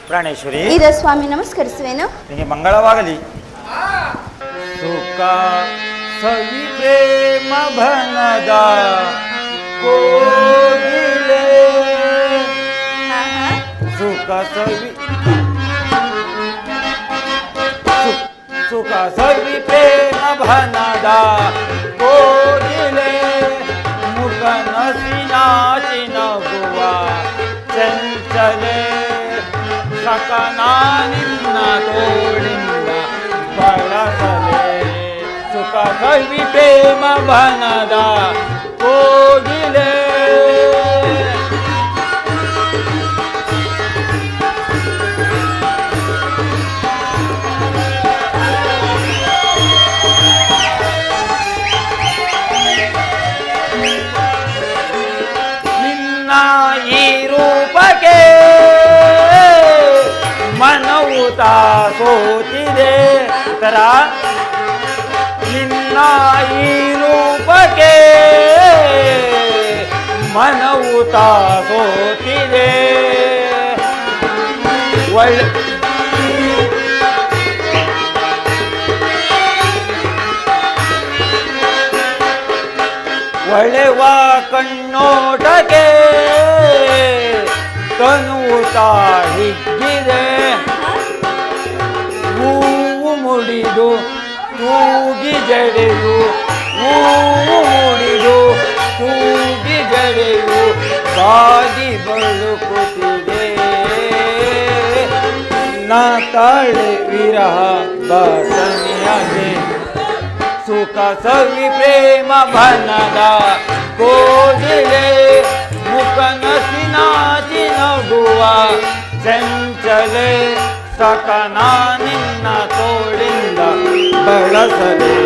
ಪ್ರಾಣೇಶ್ವರಿ, ಇರ ಸ್ವಾಮಿ ನಮಸ್ಕರಿಸುವೇನು. ನಿಮಗೆ ಮಂಗಳವಾಗಲಿ. ಸುಖ ಸವಿ ಪ್ರೇಮ ಭನದ ಕೋಗಿಲೆ, ಸುಖ ಸವಿ ಸುಖ ಸವಿ ಪ್ರೇಮ ಭನದ ಕೋಗಿಲೆ, ಮುಖ ನಸಿನಾಚಿ ನಗುವ ಚಂಚಲೆ, ಸಕನ ನಿನ್ನ ತೋಳಿಂದ ಬಳಸಲೆ, ಸುಖ ಸವಿ ಪ್ರೇಮ ಭನದ ಕೋಗಿಲೆ. ನಿನ್ನ ಈ ರೂಪಕ್ಕೆ ಮನವು ಸೋತಿದೆ ತರ, ನಿನ್ನ ಈ ರೂಪಕ್ಕೆ ಮನವು ಸೋತಿದೆ. ಒಳೆವ ಕಣ್ಣೋಟಕ್ಕೆ ತನುತ ಹಿಗ್ಗಿದೆ, ಹೂವು ಮುಡಿದು ತೂಗಿ ಜಡೆಯು, ಹೂವು ಮುಡಿದು ತೂಗಿ ಜಡೆಯು ಬಾಗಿ ಬಳುಕುತ್ತಿದೆ. ನಾ ತಾಳೆ ವಿರಹ ಬಾಸನಿಯಾಗೆ, ಸುಖ ಸವಿ ಪ್ರೇಮ ಭನದ ಕೋಗಿಲೆ, ಮುಖ ನಸಿನಾಚಿ ನಗುವ ಚಂಚಲೆ, ಸಕನ ನಿನ್ನ ತೋಳಿಂದ ಬಳಸಲೆ,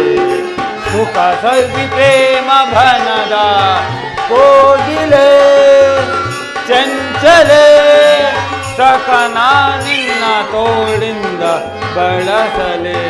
ಸುಖ ಸವಿ ಪ್ರೇಮ ಭನದ ಕೋಗಿಲೆ, ಚಂಚಲೆ, ಸಕನ ನಿನ್ನ ತೋಳಿಂದ ಬಳಸಲೆ.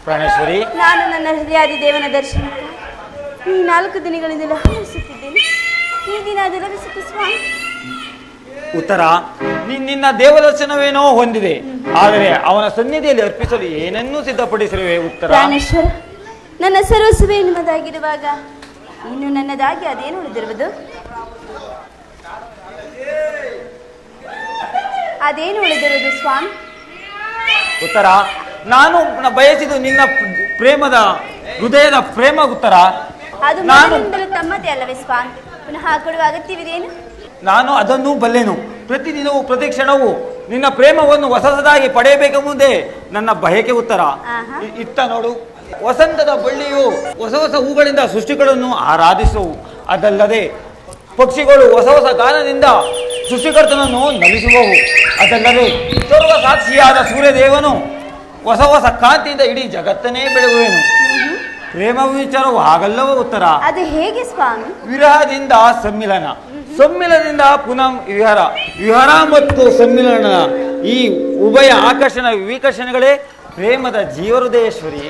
ಪ್ರಾಣೇಶ್ವರಿ, ನಾನು ನನ್ನ ಹೃದಯಾದಿ ದೇವನ ದರ್ಶನಕ್ಕೆ ಈ 4 ದಿನಗಳಿಂದ ಹರಿಸುತ್ತಿದ್ದೇನೆ. ಈ ದಿನ ಅದು ಲಭಿಸಿತು ಸ್ವಾಮಿ. ಉತ್ತರ, ನಿನ್ನ ದೇವದರ್ಶನವೇನೋ ಹೊಂದಿದೆ, ಆದರೆ ಅವನ ಸನ್ನಿಧಿಯಲ್ಲಿ ಅರ್ಪಿಸಲು ಏನನ್ನೂ ಸಿದ್ಧಪಡಿಸಿರುವೆ. ಉತ್ತರ, ಪ್ರಾಣೇಶ್ವರ, ನನ್ನ ಸರ್ವಸ್ವೇ ನಿಮ್ಮದಾಗಿರುವಾಗ ಇನ್ನು ನನ್ನದಾಗಿ ಅದೇನು ಉಳಿದಿರುವುದು? ಅದೇನು ಉಳಿದಿರುವುದು ಸ್ವಾಮಿ? ಉತ್ತರ, ನಾನು ಬಯಸಿದ್ದು ನಿನ್ನ ಪ್ರೇಮದ ಹೃದಯದ ಪ್ರೇಮ. ಉತ್ತರ, ಅದು ಮೊದಲಿನಿಂದಲೂ ತಮ್ಮದೇ ಅಲ್ಲವೇ ಸ್ವಾಮಿ? ಪುನಃ ಕೊಡುವ ಅಗತ್ಯವಿದೇನು? ನಾನು ಅದನ್ನು ಬಲ್ಲೆನು. ಪ್ರತಿದಿನವೂ ಪ್ರತಿ ಕ್ಷಣವೂ ನಿನ್ನ ಪ್ರೇಮವನ್ನು ಹೊಸದಾಗಿ ಪಡೆಯಬೇಕೆಂಬುದೇ ನನ್ನ ಬಯಕೆ. ಉತ್ತರ, ಇತ್ತ ನೋಡು, ವಸಂತದ ಬಳ್ಳಿಯು ಹೊಸ ಹೊಸ ಹೂಗಳಿಂದ ಸೃಷ್ಟಿಗಳನ್ನು ಆರಾಧಿಸುವು. ಅದಲ್ಲದೆ ಪಕ್ಷಿಗಳು ಹೊಸ ಹೊಸ ಗಾನದಿಂದ ಸೃಷ್ಟಿಕರ್ತನನ್ನು ನಲಿಸುವವು. ಅದಲ್ಲದೆ ಸರ್ವ ಸಾಕ್ಷಿಯಾದ ಸೂರ್ಯದೇವನು ಹೊಸ ಹೊಸ ಕಾಂತಿಯಿಂದ ಇಡೀ ಜಗತ್ತನ್ನೇ ಬೆಳಗುವೆನು. ಪ್ರೇಮ ವಿಚಾರವು ಹಾಗಲ್ಲವೋ? ಉತ್ತರ, ಅದು ಹೇಗೆ ಸ್ವಾಮಿ? ವಿರಹದಿಂದ ಸಮ್ಮಿಲನ, ಸಮ್ಮಿಲನದಿಂದ ಪುನಃ ವಿಹಾರ, ವಿಹಾರ ಮತ್ತು ಸಮ್ಮಿಲನ, ಈ ಉಭಯ ಆಕರ್ಷಣ ವಿಕರ್ಷಣೆಗಳೇ ಪ್ರೇಮದ ಜೀವಹೃದಯೇಶ್ವರಿ.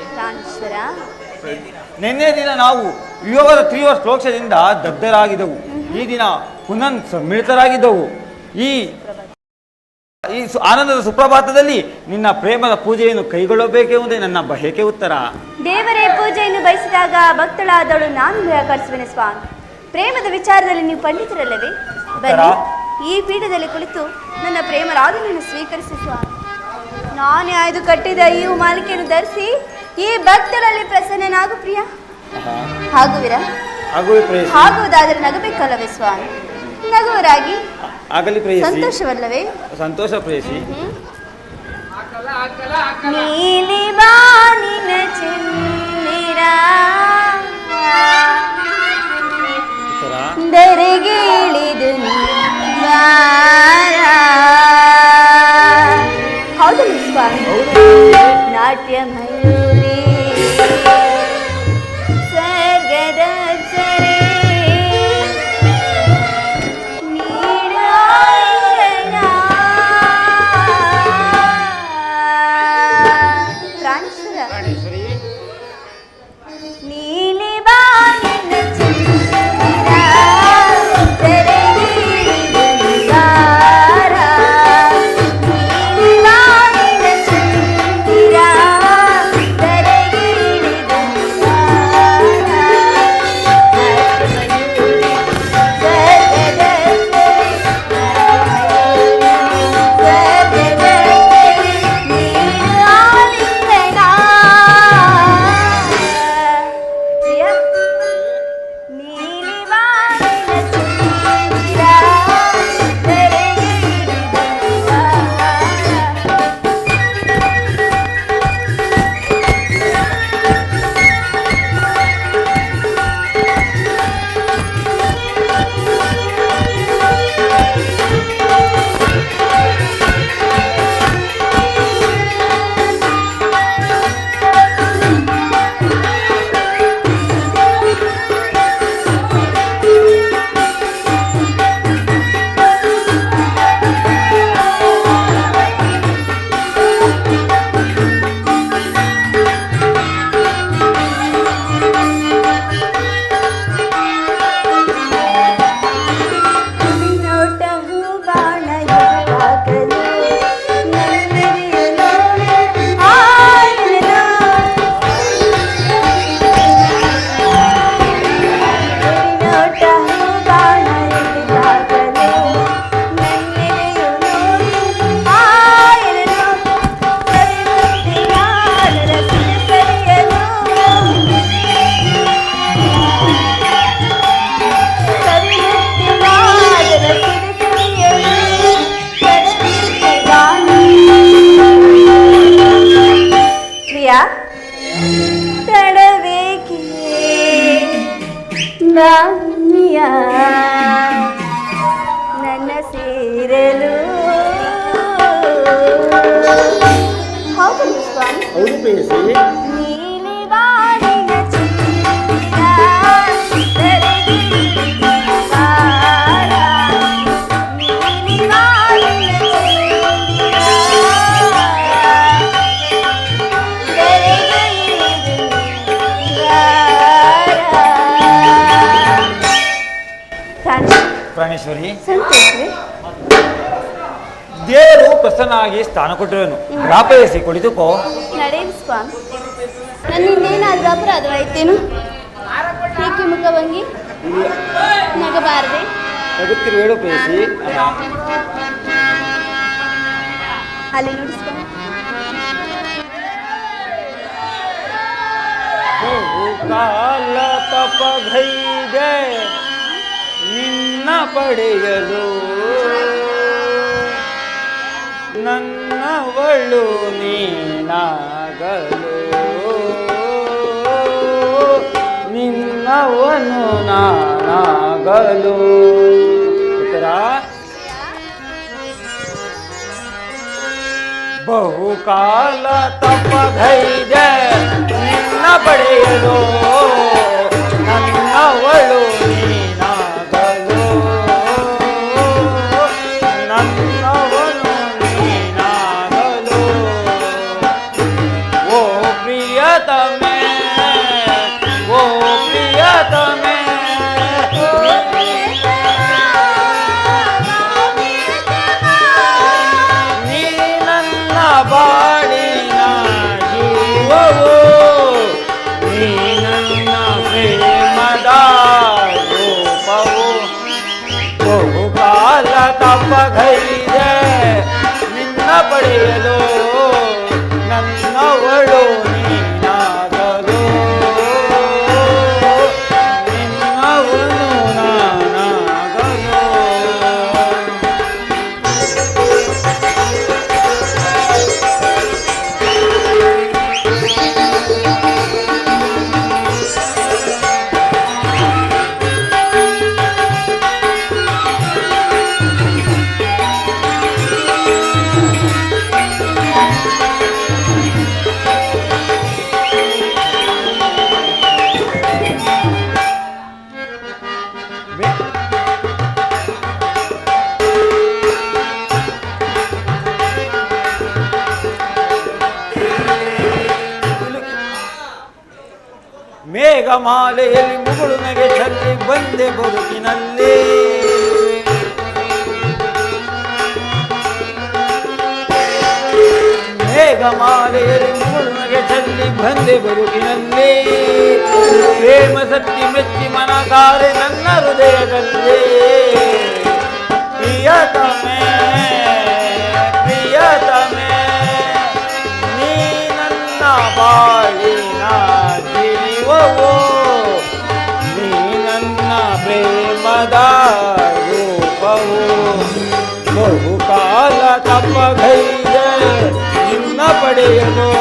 ನಿನ್ನೆ ದಿನ ನಾವು ವಿಯೋಗದ ತೀವ್ರ ಶ್ಲೋಕ್ಷದಿಂದ ದಗ್ಧರಾಗಿದ್ದೆವು. ಈ ದಿನ ಪುನಃ ಸಮ್ಮಿಳಿತರಾಗಿದ್ದೆವು. ಈ ಈ ಆನಂದದ ಸುಪ್ರಭಾತದಲ್ಲಿ ನಿನ್ನ ಪ್ರೇಮದ ಪೂಜೆಯನ್ನು ಕೈಗೊಳ್ಳಬೇಕೆಂಬುದೇ ನನ್ನ ಬಯಕೆ ಉತ್ತರ. ದೇವರೇ ಪೂಜೆಯನ್ನು ಬಯಸಿದಾಗ ಭಕ್ತಳಾದವಳು ನಾನು ನಿರಾಕರಿಸುವೆನೆ ಸ್ವಾಮಿ. ಪ್ರೇಮದ ವಿಚಾರದಲ್ಲಿ ನೀವು ಪಂಡಿತರಲ್ಲವೇ? ಬನ್ನಿ, ಈ ಪೀಠದಲ್ಲಿ ಕುಳಿತು ನನ್ನ ಪ್ರೇಮ ರಾಗವನ್ನು ಸ್ವೀಕರಿಸಿ ಸ್ವಾಮಿ. ನಾನೇ ಆಯ್ದು ಕಟ್ಟಿದ ಈ ಮಾಲಿಕೆಯನ್ನು ಧರಿಸಿ ಈ ಭಕ್ತರಲ್ಲಿ ಪ್ರಸನ್ನನಾಗು ಪ್ರಿಯ. ಆಗುವಿರ? ಆಗುವುದಾದರೆ ನಗಬೇಕಲ್ಲವೇ ಸ್ವಾಮಿ? ನಗುವರಾಗಿ ಆಗಲಿ ಪ್ರೇಯಸಿ. ಸಂತೋಷವಲ್ಲವೇ? ಸಂತೋಷ ಪ್ರೇಯಸಿ. ನೀಲಿ ಬಾನಿನ ಚಂದಿರ ದರೆಗಿಳಿದು ಹೌದಲ್ಲ ಸ್ವಾಮಿ? ನಾಟ್ಯ ಮಯೂರಿ ಸ್ವರ್ಗದ ಸರೆ ನೀಲಿ ಬಾನಿನ ಚಂದಿರ ತೆರೆಗಿಳಿದು ನಿಗಾರ, ನೀಲಿ ಬಾನಿನ ಚಂದಿರ ತೆರೆಗಿಳಿದು ನಿಗಾರ, ಮಯೂರಿ ಸ್ವರ್ಗದ ಸರೆ, ಸ್ವರ್ಗದ ಸರೆ ನೀನು ಆಲಿಂಗನ. ನೀಲಿ ಬಾನಿನ ಚಂದಿರ ತೆರೆಗಿಳಿದು ನೋಟ ಹೂಬಾಣ ಎದುರಾಗಲು ನನ್ನೆದೆಯು ನೋಡಿ ಆಯ್ದೆನು. ನೋಟ ಹೂಬಾಣ ಎದುರಾಗಲು ನನ್ನೆದೆಯು ನೋಡಿ ಆಯ್ದೆನು. ಸರಿಮುತ್ತಿನಾದರ ಸಿರಿಸರಿಯಲು ಪ್ರಿಯಾ ತಡಬೇಕೆ ಬಾಮಿಯ ನನ್ನ ಸೇರಲು. ಹೌದು ಸ್ವಾಮಿ. ಹೌದು ಪ್ರೇಯಸಿ. ನೀಲಿ ಬಾನಿನ ಚಂದಿರ ತೆರೆಗಿಳಿದು ನಿಗಾರ, ನೀಲಿ ಬಾನಿನ ಚಂದಿರ ತೆರೆಗಿಳಿದು ನಿಗಾರ. ಪ್ರಾಣೇಶ್ವರಿ, ಸಂತೋಷವೇ? ದೇವರು ಪ್ರಸನ್ನಾಗಿ ಸ್ಥಾನ ಕೊಟ್ಟಿರುವನು. ಪ್ರಾಪಯಿಸಿ ಕುಳಿತುಕೋ. ನಡೆಯಿರಿ ಸ್ವಾಮಿ. ನನ್ನಿಂದೇನಾದ್ರೂ ಅಪರಾಧವಾಯಿತೇನು? ಏಕೆ ಮುಖಭಂಗಿ? ನಗಬಾರದೆ? ನಗುತ್ತಿರು, ಹೇಳು ಪ್ರೇಯಸಿ. ಅಲ್ಲಿ ನೋಡಿ ಸ್ವಾಮಿ. ಕಾಲ ತಪಗೈದೆ ನಿನ್ನ ಪಡೆಯಲು, ನನ್ನವಳು ನೀನಾಗಲು, ನಿನ್ನವನು ನಾನಾಗಲು. ಉತ್ತರ ಬಹುಕಾಲ ತಪಗೈದೆ ನಿನ್ನ ಪಡೆಯಲು, ನನ್ನವಳು ನೀನಾಗಲು, ನನ್ನವನು ನೀನಾಗಲು. ಓ ಪ್ರಿಯತಮೆ, ಓ ಪ್ರಿಯತಮೆ, ಮೇಘಮಾಲೆಯಲ್ಲಿ ಮುಗುಳು ನಗೆ ಚೆಲ್ಲಿ ಬಂದೆ ಬದುಕಿನಲ್ಲಿ. ಮೇಘಮಾಲೆಯಲ್ಲಿ ಮುಗುಳು ನಗೆ ಚೆಲ್ಲಿ ಬಂದೆ ಬದುಕಿನಲ್ಲಿ. ಪ್ರೇಮ ಸತ್ತಿ ಮೆಚ್ಚಿ ಮನಸಾರೆ ನನ್ನ ಹೃದಯದಲ್ಲಿ. ಪ್ರಿಯತಮೆ ಪ್ರಿಯತಮೆ ನೀ ನನ್ನ ಬಾಳಿನ ಜೀವವೋ, ನೀ ನನ್ನ ಪ್ರೇಮದ ರೂಪವು. ಬಹುಕಾಲ ತಪ್ಪಗೈದೆ ನಿನ್ನ ಪಡೆಯಲು,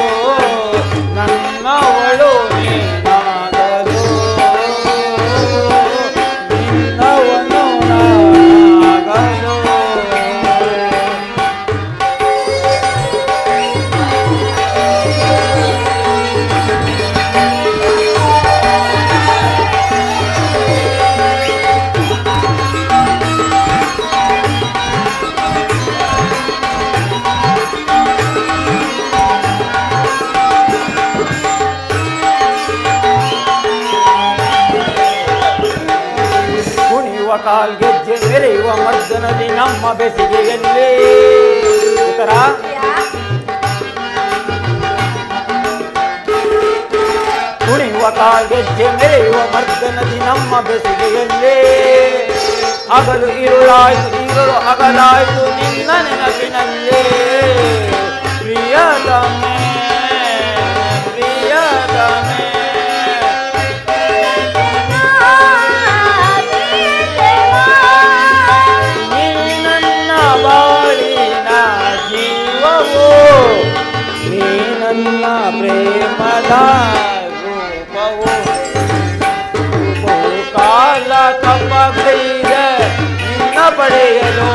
ನನ್ನವಳು ನೀನಾಗಲು, ನಿನ್ನವನು ನಾನಾಗಲು. ಕಾಲ್ಗೆಜ್ಜೆ ಮೆರೆಯುವ ಮರ್ದನದಿ ನಮ್ಮ ಬೆಸಿಗೆಯಲ್ಲಿ. ಉತ್ತರ ಕುಣಿಯುವ ಕಾಲ್ಗೆಜ್ಜೆ ಮೆರೆಯುವ ಮರ್ದನದಿ ನಮ್ಮ ಬೆಸಿಗೆಯಲ್ಲಿ. ಹಗಲು ഇരുಳಾಯ್ತು ഇരുಳು ಹಗಲಾಯ್ತು ನಿನ್ನ ನೆನಪಿನಲ್ಲಿ. ಪ್ರಿಯತಮೆ ಪ್ರಿಯತಮೆ ನನ್ನ ಪ್ರೇಮದ ರೂಪವು. ಬಹುಕಾಲ ತಪ್ಪಗೈದೆ ನಿನ್ನ ಪಡೆಯಲು,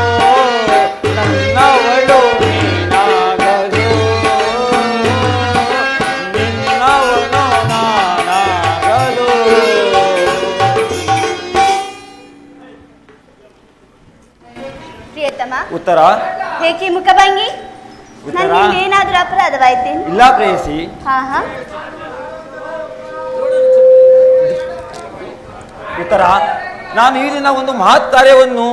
ನನ್ನವಳು ನೀನಾಗಲು, ನಿನ್ನವನು ನಾನಾಗಲು. ಪ್ರಿಯತಮ, ಉತ್ತರ ಹೇಗೆ ಮುಖಭಂಗಿ? ನನ್ನಿಂದ ಏನಾದ್ರೂ ಅಪರಾಧವಾಯ್ತೇನು? ಇಲ್ಲ ಪ್ರೇಯಸಿ. ಉತ್ತರ ನಾನು ಈ ದಿನ ಒಂದು ಮಹತ್ ಕಾರ್ಯವನ್ನು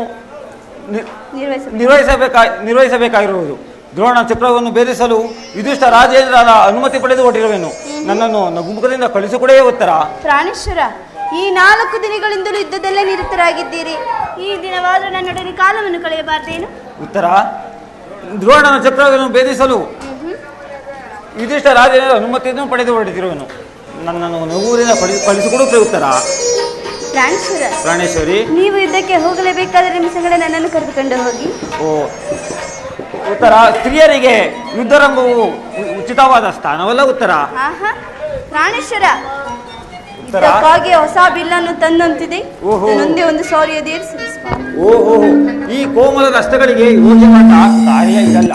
ನಿರ್ವಹಿಸಬೇಕಾಗಿರುವುದು. ದ್ರೋಣ ಚಕ್ರವನ್ನು ಭೇದಿಸಲು ಯುಧಿಷ್ಠ ರಾಜೇಂದ್ರನ ಅನುಮತಿ ಪಡೆದು ಹೊರಟಿರುವೆನು. ನನ್ನನ್ನು ನಗುಮುಖದಿಂದ ಕಳಿಸಿಕೊಡೇ. ಉತ್ತರ ಪ್ರಾಣೇಶ್ವರ, ಈ 4 ದಿನಗಳಿಂದಲೂ ಯುದ್ಧದಲ್ಲೇ ನಿರತರಾಗಿದ್ದೀರಿ. ಈ ದಿನವಾದರೂ ನನ್ನೊಡನೆ ಕಾಲವನ್ನು ಕಳೆಯಬಾರ್ದೇನು? ಉತ್ತರ ದ್ರೋಣನ ಚಕ್ರವನ್ನು ಭೇದಿಸಲು ಯುಧಿಷ್ಠ ರಾಜೇಂದ್ರ ಅನುಮತಿಯನ್ನು ಪಡೆದು ಹೊರಟಿರುವೆನು. ನನ್ನನ್ನು ನಗುವಿನಿಂದ ಕಳಿಸಿಕೊಡುತ್ತೇವೆ. ಉತ್ತರ ಪ್ರಾಣೇಶ್ವರಿ, ನೀವು ಯುದ್ಧಕ್ಕೆ ಹೋಗಲೇಬೇಕಾದರೆ ನಿಮ್ಮ ಸಂಗಡ ನನ್ನನ್ನು ಕರೆದುಕೊಂಡು ಹೋಗಿ. ಉತ್ತರ ಸ್ತ್ರೀಯರಿಗೆ ಯುದ್ಧರಂಗವು ಉಚಿತವಾದ ಸ್ಥಾನವಲ್ಲ. ಉತ್ತರ ಪ್ರಾಣೇಶ್ವರ, ಇದಕ್ಕಾಗಿ ಹೊಸ ಬಿಲ್ಲನ್ನು ತಂದಂತಿದೆ. ಒಂದೇ ಒಂದು ಸಾರಿ ಅದೇರಿಸಿ. ಓಹೋ, ಈ ಕೋಮಲದ ಹಸ್ತಗಳಿಗೆ ಯೋಗ್ಯವಾದ ಕಾರ್ಯ ಇದಲ್ಲ.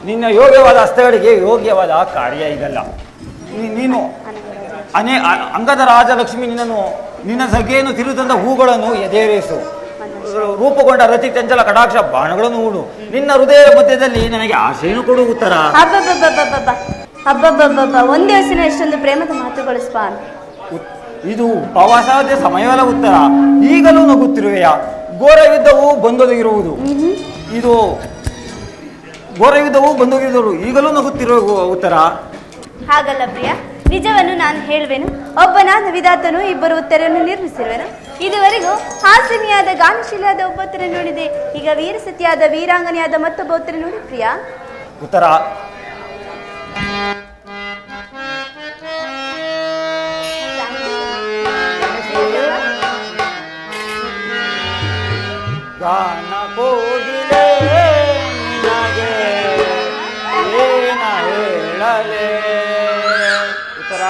ನಿನ್ನ ಯೋಗ್ಯವಾದ ಹಸ್ತಗಳಿಗೆ ಯೋಗ್ಯವಾದ ಕಾರ್ಯ ಇದಲ್ಲ. ನೀನು ಅಂಗದ ರಾಜಲಕ್ಷ್ಮಿ ನಿನ್ನ ಸಗೆಯನ್ನು ತಿರುತಂದ ಹೂಗಳನ್ನು ಎದೆರೇಸು. ರೂಪುಗೊಂಡ ರತಿ ಚಂಚಲ ಕಟಾಕ್ಷ ಬಾಣಗಳನ್ನು ಹೂಡು. ನಿನ್ನ ಹೃದಯದ ಮಧ್ಯದಲ್ಲಿ ನನಗೆ ಆಸೆಯನ್ನು ಕೊಡು. ಉತ್ತರ ಹಬ್ಬಬ್ಬಬ್ಬಬ್ಬ, ಒಂದೇ ದಿವಸ ಎಷ್ಟೊಂದು ಪ್ರೇಮದ ಮಾತುಗಳು ಸ್ಪಾನ್. ಇದು ಉಪವಾಸದ ಸಮಯವಲ್ಲ. ಉತ್ತರ ಈಗಲೂ ನಗುತ್ತಿರುವೆಯಾ? ಘೋರ ಯುದ್ಧವು ಬಂದೊದಗಿರುವುದು. ಇದು ಘೋರ ಯುದ್ಧವು ಬಂದೊದಗಿರುವುದು ಈಗಲೂ ನಗುತ್ತಿರುವ. ಉತ್ತರ ಹಾಗಲ್ಲ ಪ್ರಿಯ, ನಿಜವನ್ನು ನಾನು ಹೇಳುವೆನು. ಒಬ್ಬನಾದ ವಿಧಾತನು ಇಬ್ಬರು ಉತ್ತರವನ್ನು ನಿರ್ಮಿಸಿರುವೆನು. ಇದುವರೆಗೂ ಹಾಸ್ಯಮಿಯಾದ ಗಾನಶೀಲಾದ ಒಬ್ಬ ಉತ್ತರ ನೋಡಿದೆ. ಈಗ ವೀರಸತಿಯಾದ ವೀರಾಂಗನೆಯಾದ ಮತ್ತೊಬ್ಬ ಉತ್ತರ ನೋಡಿ ಪ್ರಿಯ. ಉತ್ತರ ಗಾನ ಕೋಗಿಲೆ ನಿನಗೆ ಏನ ಹೇಳಲೆ. ಉತ್ತರ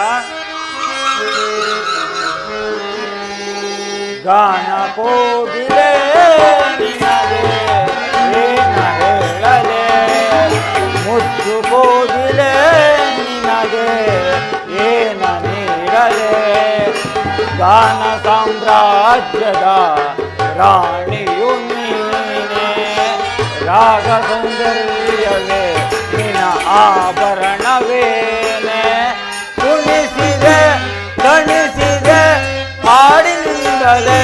ಗಾನ ಕೋಗಿಲೆ ನಿನಗೆ ಏನ ಹೇಳಲೆ. ಮುದ್ದು ಕೋಗಿಲೆ ನಿನಗೆ ಏನ ನೀಡಲೆ. ಗಾನ ಸಾಮ್ರಾಜ್ಯದ ರಾಣಿಯು ನೀನೆ, ರಾಗ ಸೌಂದರ್ಯವೇ ನಿನ್ನ ಆಭರಣವೇನೆ ಕುಣಿಸಿದೆ ತಣಿಸಿದೆ ಹಾಡಿನಿಂದಲೇ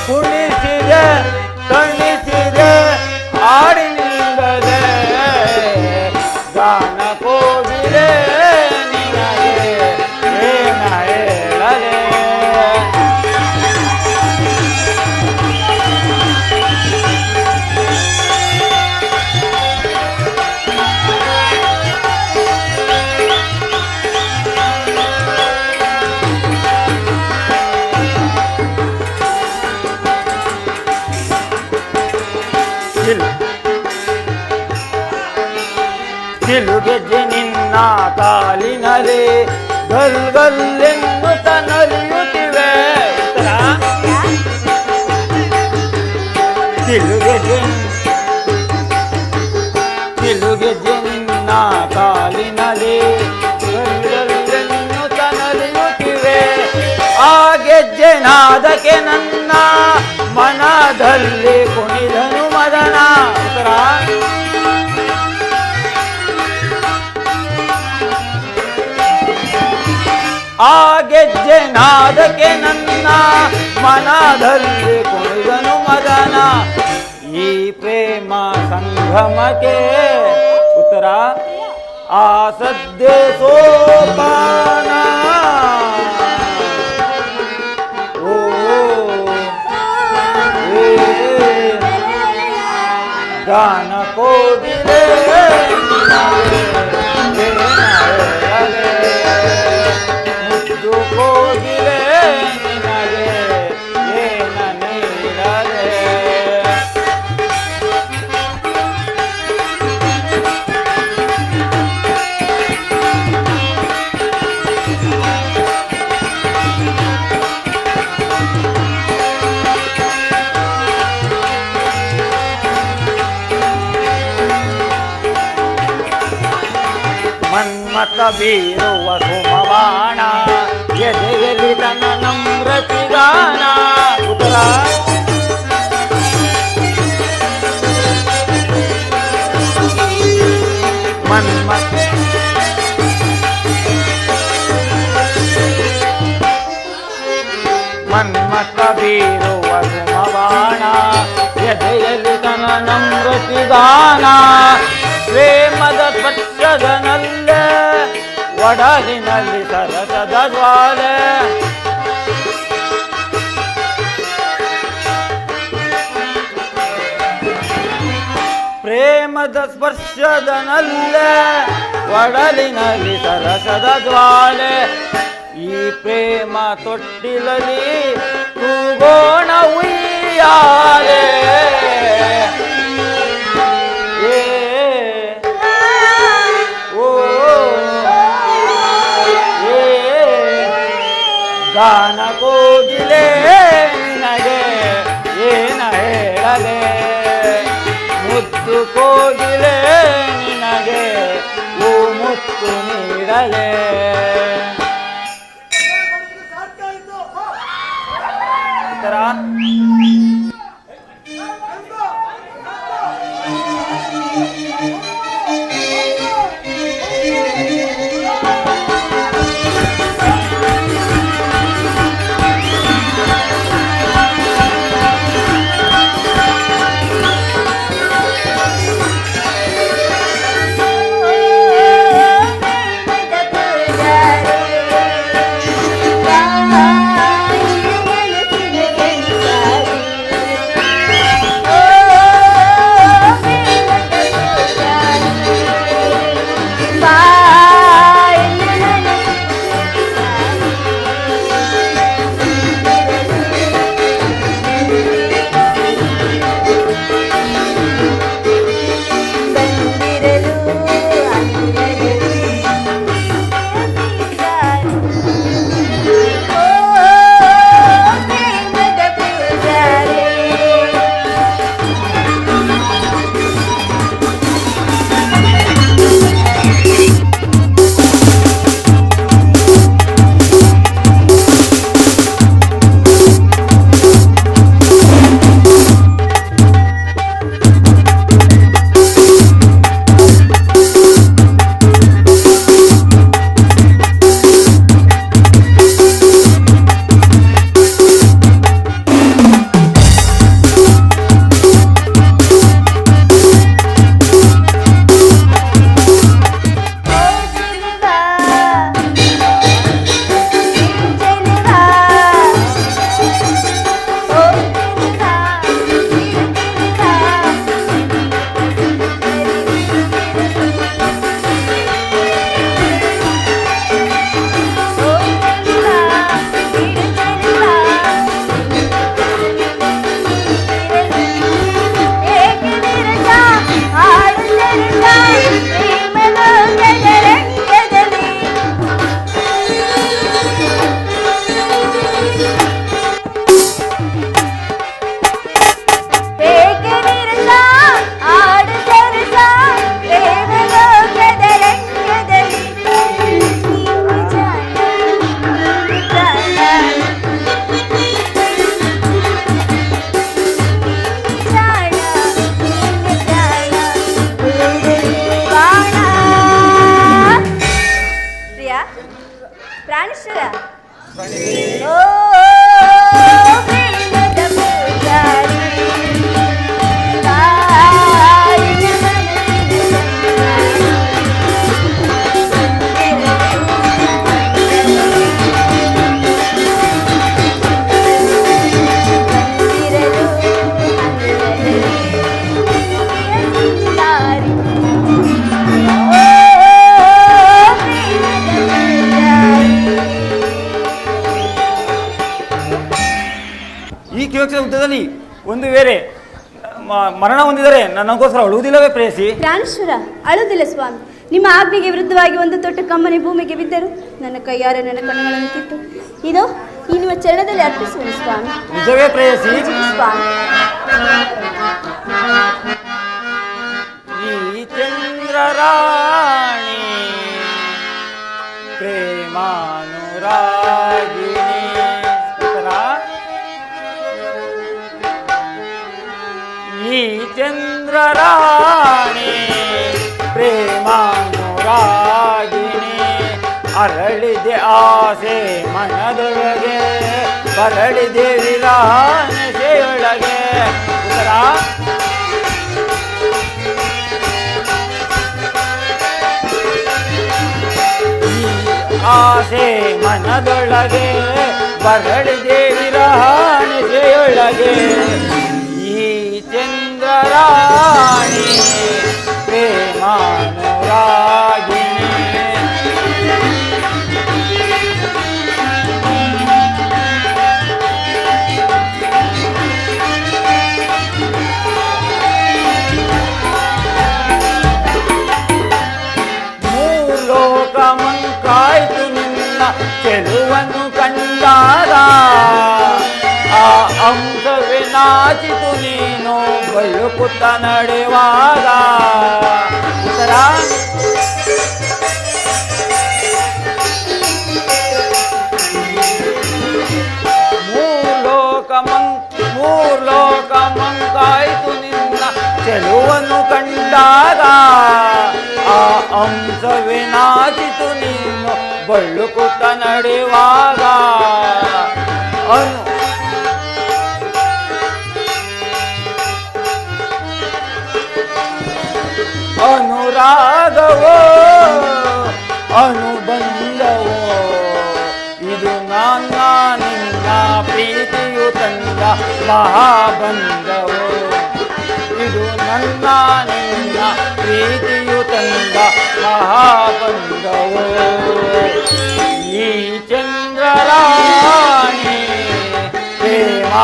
ಕುಣಿಸಿದೆ ತಣಿಸಿದೆ ಹಾಡಿನಿಂದಲೇ ಗಾನ ಕೋಗಿಲೆ ನಿನಗೆ ಏನ ಹೇಳಲೇ ತಿಳುಗೆಜ್ಜೆ ನಿನ್ನ ಕಾಲಿನಲೇ ಗಲ್ ಗಲ್ಲೆನ್ನುತ್ತ ನಲಿಯುತ್ತಿವೆ ಉತ್ತರ ತಿಳುಗೆಜ್ಜೆ ನಿನ್ನ ಕಾಲಿನಲೇ ಗಲ್ ಗಲ್ಲೆನ್ನುತ್ತ ನಲಿಯುತ್ತಿವೆ ಆ ಗೆಜ್ಜೆ ನಾದಕ್ಕೆ ನನ್ನ ಮನದಲ್ಲಿ ಕುಣಿದನು ಮದನ ಉತ್ತರ ಆ ಗೆಜ್ಜೆ ನಾದಕ್ಕೆ ನನ್ನ ಮನದಲ್ಲಿ ಕುಣಿದನು ಮದನ ಈ ಪ್ರೇಮ ಸಂಗಮಕ್ಕೆ ಉತ್ತರ ಆ ಸದ್ದೆ ಸೋಪಾನ ಓ ಗಾನ ಕೋಗಿಲೆ ಮುದ್ದು ಕೋಗಿಲೆ ನಿನಗೆ ಏನ ನೀಡಲೇ ಮನ್ಮಥ ಬೀರುವ ಸುಮವಾಣ ಎದೆಯಲ್ಲಿ ತನ್ನ ನಮ್ರತಿಗಾನ ಉತ್ತರ ಮನ್ಮಥ ಬೀರುವ ಸುಮವಾಣ ಎದೆಯಲ್ಲಿ ತನ್ನ ನಮ್ರತಿಗಾನ ಪ್ರೇಮದ ಸ್ಪರ್ಶದನಲ್ಲೇ ಒಡಲಿನಲ್ಲಿ ಸರಸದ ಜ್ವಾಲೆ ಪ್ರೇಮದ ಸ್ಪರ್ಶದನಲ್ಲೇ ಒಡಲಿನಲ್ಲಿ ಸರಸದ ಜ್ವಾಲೆ ಈ ಪ್ರೇಮ ತೊಟ್ಟಿಲಲ್ಲಿ ತೂಗೋಣ ಉಯ್ಯಾಲೆ ಗಾನ ಕೋಗಿಲೆ ನಿನಗೆ ಏನ ಹೇಳಲೇ ಮುದ್ದು ಕೋಗಿಲೆ ನಿನಗೆ ಓ ಮುತ್ತು ನೀಡಲೇ ಉತ್ತರ ಈ ಕಿವಕ್ಷ ಯುದ್ಧದಲ್ಲಿ ಒಂದು ವೇಳೆ ಮರಣ ಹೊಂದಿದರೆ ನನಗೋಸ್ಕರ ಅಳುವುದಿಲ್ಲವೇ ಪ್ರೇಯಸಿ? ಪ್ರಾಣೇಶ್ವರ, ಅಳುವುದಿಲ್ಲ ಸ್ವಾಮಿ. ನಿಮ್ಮ ಆಜ್ಞೆಗೆ ವಿರುದ್ಧವಾಗಿ ಒಂದು ತೊಟ್ಟು ಕಮ್ಮನೆ ಭೂಮಿಗೆ ಬಿದ್ದರು ನನ್ನ ಕೈಯಾರೆ ನನ್ನ ಕಣ್ಣುಗಳನ್ನು ಕಿತ್ತು ಇದು ಈ ನಿಮ್ಮ ಚರಣದಲ್ಲಿ ಅರ್ಪಿಸುವನು ಸ್ವಾಮಿ. ನಿಜವೇ ಪ್ರೇಯಸಿ? ಸ್ವಾಮಿ. ಈ ಚಂದ್ರರಾಣಿ ಪ್ರೇಮಾನುರಾಗಿಣಿ ಈ ಚಂದ್ರರಾಣಿ ಪ್ರೇಮಾನುರಾಗಿಣಿ ಅರಳಿದೆ ಆಸೆ ಮನದೊಳಗೆ ಬರಳಿದೆ ವಿಲಾಸೆಯೊಳಗೆ ಉತ್ತರ ಆಸೆ ಮನದೊಳಗೆ ಬರಳಿದೆ ವಿರಹಣೆಯೊಳಗೆ ಈ ಚಂದ್ರರಾಣಿ ಪ್ರೇಮಾನುರಾಗಿಣಿ ಕಾಯ್ತು ನಿನ್ನ ಚೆಲುವನ್ನು ಕಂಡಾಗ ಆ ಅಂಶವೇ ನಾಚಿತು ನೀನು ಬಳುಕುತ್ತ ನಡೆಯುವಾಗ ಉತ್ತರ ಮೂರ್ಲೋಕ ಮಂಕಾಯ್ತು ನಿನ್ನ ಚೆಲುವನ್ನು ಕಂಡಾಗ ಆ ಅಂಶವೇ ನಾಚಿತು ನೀನು ಬಳ್ಳುಕುತ್ತ ನಡೆಯುವಾಗ ಅನುರಾಗವೋ ಅನುಬಂಧವೋ ಇದು ನನ್ನ ನಿನ್ನ ಪ್ರೀತಿಯು ತಂದ ಮಹಾಬಂಧವೋ ಇದು ನನ್ನ ನಿನ್ನ ಪ್ರೀತಿಯು ತಂದ ಮಹಾಬಂಧವೋ ಈ ಚಂದ್ರರಾಣಿ ಪ್ರೇಮಾನುರಾಗಿಣಿ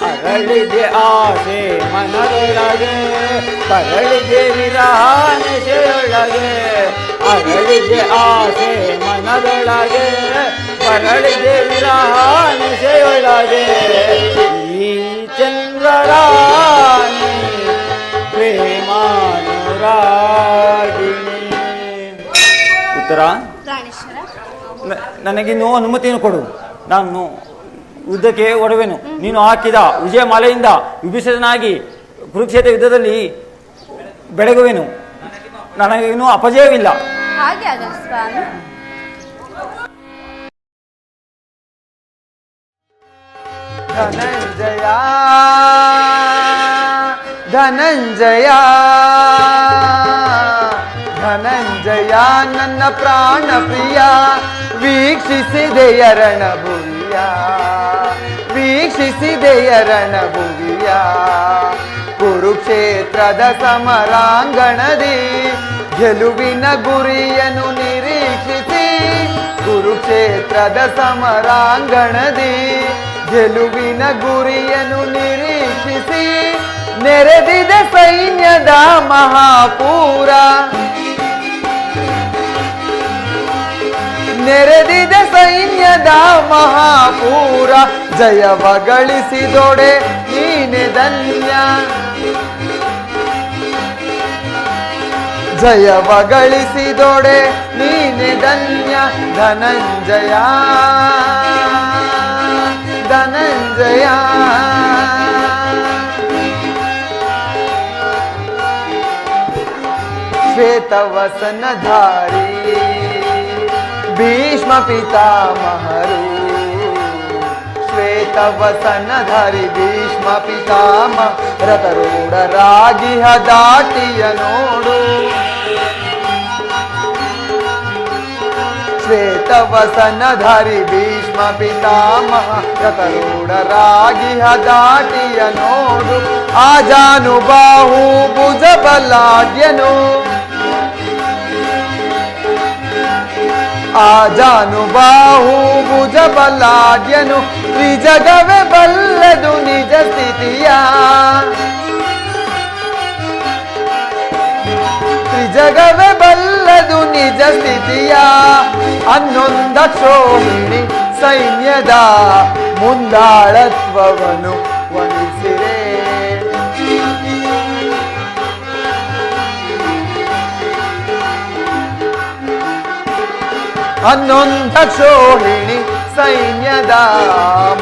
ಅರಳಿದೆ ಆಸೆ ಮನದೊಳಗೆ ಬರಳಿದೆ ವಿರಹಣೆಯೊಳಗೆ ಅರಳಿದೆ ಆಸೆ ಮನದೊಳಗೆ ಬರಳಿದೆ ವಿರಹಣೆಯೊಳಗೆ ಈ ಚಂದ್ರರಾಣಿ ಪ್ರೇಮಾನುರಾಗಿಣಿ. ಉತ್ತರ ನನಗಿನ್ನೂ ಅನುಮತಿಯನ್ನು ಕೊಡು, ನಾನು ಯುದ್ಧಕ್ಕೆ ಹೊರಡುವೆನು. ನೀನು ಹಾಕಿದ ವಿಜಯ ಮಾಲೆಯಿಂದ ವಿಭೀಷಣನಾಗಿ ಕುರುಕ್ಷೇತ್ರ ಯುದ್ಧದಲ್ಲಿ ಬೆಳಗುವೆನು. ನನಗಿನ್ನೂ ಅಪಜಯವಿಲ್ಲ. ಹಾಗೆ ಆಗಲಿ ಸ್ವಾಮಿ. ಧನಂಜಯ ಧನಂಜಯ ಧನಂಜಯ ನನ್ನ ಪ್ರಾಣ ಪ್ರಿಯ ವೀಕ್ಷಿಸಿದೆಯ ರಣಭುವಿಯ ವೀಕ್ಷಿಸಿದೆಯ ರಣಭುವಿಯ ಕುರುಕ್ಷೇತ್ರದ ಸಮರಾಂಗಣದಿ ಗೆಲುವಿನ ಗುರಿಯನ್ನು ನಿರೀಕ್ಷಿಸಿ ಕುರುಕ್ಷೇತ್ರದ ಸಮರಾಂಗಣದಿ ಗೆಲುವಿನ ಗುರಿಯನ್ನು ನಿರೀಕ್ಷಿಸಿ ನೆರೆದಿದೆ ಸೈನ್ಯದ ಮಹಾಪೂರ ನೆರೆದಿದೆ ಸೈನ್ಯದ ಮಹಾಪೂರ ಜಯವ ಗಳಿಸಿದೊಡೆ ನೀನೆ ಧನ್ಯ ಜಯವ ಗಳಿಸಿದೊಡೆ ನೀನೆ ಧನ್ಯ ಧನಂಜಯ ಧನಂಜಯ ಶ್ವೇತವಸನಧಾರಿ ಭೀಷ್ಮ ಪಿತಾಮಹರು ಶ್ವೇತವಸನಧಾರಿ ಭೀಷ್ಮ ಪಿತಾಮಹ ರಥರೂಢರಾಗಿಹ ದಾಟಿಯ ನೋಡು ಶ್ವೇತವಸನಧಾರಿ ಭೀಷ್ಮ ಪಿತಾಮಹ ರಥರೂಢರಾಗಿಹ ದಾಟಿಯ ನೋಡು ಆಜಾನುಬಾಹು ಭುಜ ಆಜಾನುಬಾಹು ಭುಜ ಬಲಾಢ್ಯನು ತ್ರಿಜಗವೇ ಬಲ್ಲದು ನಿಜ ಸ್ಥಿತಿಯ ತ್ರಿಜಗವೇ ಬಲ್ಲದು ನಿಜ ಸ್ಥಿತಿಯ ಹನ್ನೊಂದ ಕ್ಷೋಹಿಣಿ ಸೈನ್ಯದ ಮುಂದಾಳತ್ವವನ್ನು ವಹಿಸಿರೆ ಹನ್ನೊಂದ ಕ್ಷೋಹಿಣಿ ಸೈನ್ಯದ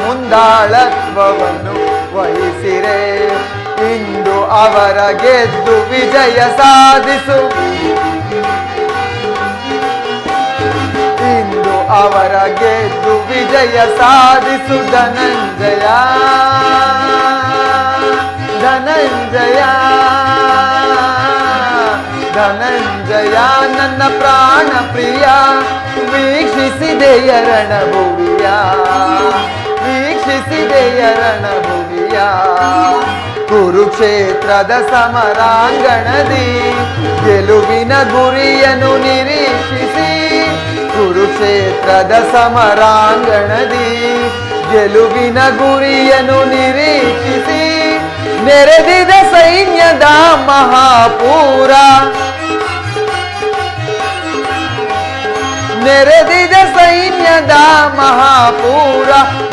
ಮುಂದಾಳತ್ವವನ್ನು ವಹಿಸಿರೆ ಇಂದು ಅವರ ಗೆದ್ದು ವಿಜಯ ಸಾಧಿಸು ಇಂದು ಅವರ ಗೆದ್ದು ವಿಜಯ ಸಾಧಿಸು ಧನಂಜಯ ಧನಂಜಯ ಧನಂಜಯ ನನ್ನ ಪ್ರಾಣ ಪ್ರಿಯ ವೀಕ್ಷಿಸಿದೆಯ ರಣಭುವಿಯ ವೀಕ್ಷಿಸಿದೆಯ ರಣಭುವಿಯ ಕುರುಕ್ಷೇತ್ರದ ಸಮರಾಂಗಣದಿ ಗೆಲುವಿನ ಗುರಿಯನ್ನು ನಿರೀಕ್ಷಿಸಿ ಕುರುಕ್ಷೇತ್ರದ ಸಮರಾಂಗಣದಿ ಗೆಲುವಿನ ಗುರಿಯನ್ನು ನಿರೀಕ್ಷಿಸಿ ನೆರೆದಿದ ಸೈನ್ಯದ ಮಹಾಪೂರ ನೆರೆದಿದ ಸೈನ್ಯದ ಮಹಾಪೂರ